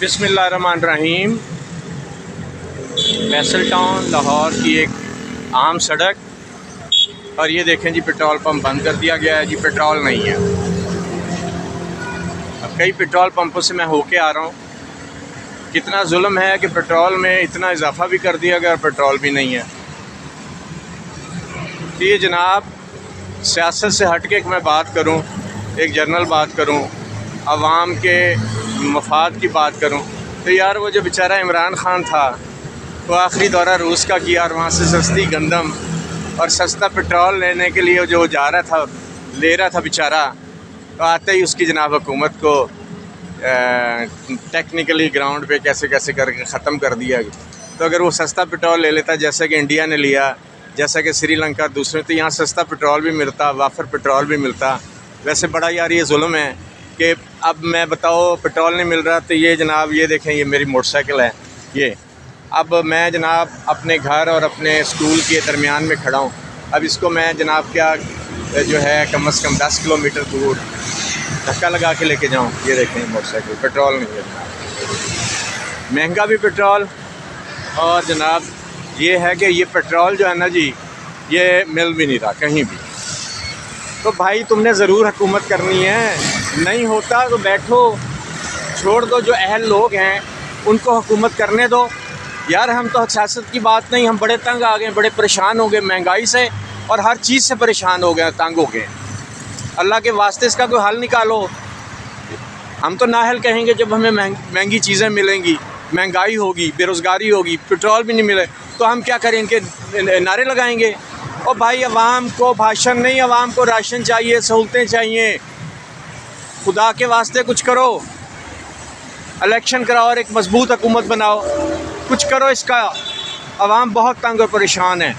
बिस्मिल्लाहिर्रहमानिर्रहीम। फैसल टाउन लाहौर की एक आम सड़क, और ये देखें जी पेट्रोल पंप बंद कर दिया गया है जी, पेट्रोल नहीं है। अब कई पेट्रोल पंपों से मैं होके आ रहा हूँ, कितना जुल्म है कि पेट्रोल में इतना इजाफा भी कर दिया गया और पेट्रोल भी नहीं है। तो ये जनाब सियासत से हट के मैं बात करूँ, एक जनरल बात करूँ, अवाम के मफाद की बात करूँ, तो यार वो जो बेचारा इमरान ख़ान था, वो आखिरी दौरा रूस का किया और वहाँ से सस्ती गंदम और सस्ता पेट्रोल लेने के लिए जो जा रहा था, ले रहा था बेचारा, तो आते ही उसकी जनाब हुकूमत को टेक्निकली ग्राउंड पे कैसे कैसे करके ख़त्म कर दिया। तो अगर वो सस्ता पेट्रोल ले लेता जैसा कि इंडिया ने लिया, जैसा कि श्रीलंका दूसरे, तो यहाँ सस्ता पेट्रोल भी मिलता, वाफर पेट्रोल भी मिलता। वैसे बड़ा यार ये जुल्म है कि अब मैं बताओ पेट्रोल नहीं मिल रहा, तो ये जनाब ये देखें, ये मेरी मोटरसाइकिल है, ये अब मैं जनाब अपने घर और अपने स्कूल के दरमियान में खड़ा हूँ। अब इसको मैं जनाब क्या जो है कम से कम 10 किलोमीटर दूर धक्का लगा के लेके जाऊँ। ये देखें मोटरसाइकिल, पेट्रोल नहीं है जनाब, महंगा भी पेट्रोल। और जनाब ये है कि ये पेट्रोल जो है ना जी, ये मिल भी नहीं रहा कहीं भी। तो भाई तुमने ज़रूर हुकूमत करनी है, नहीं होता तो बैठो, छोड़ दो, जो अहल लोग हैं उनको हुकूमत करने दो। यार हम तो सियासत की बात नहीं, हम बड़े तंग आ गए, बड़े परेशान हो गए महंगाई से और हर चीज़ से परेशान हो गए, तंग हो गए। अल्लाह के वास्ते इसका कोई हल निकालो। हम तो नाहल कहेंगे जब हमें महंगी चीज़ें मिलेंगी, महंगाई होगी, बेरोज़गारी होगी, पेट्रोल भी नहीं मिले, तो हम क्या करें, इनके नारे लगाएंगे। और भाई अवाम को भाषण नहीं, अवाम को राशन चाहिए, सहूलतें चाहिए। खुदा के वास्ते कुछ करो, इलेक्शन कराओ और एक मजबूत हुकूमत बनाओ, कुछ करो इसका। अवाम बहुत तंग और परेशान है।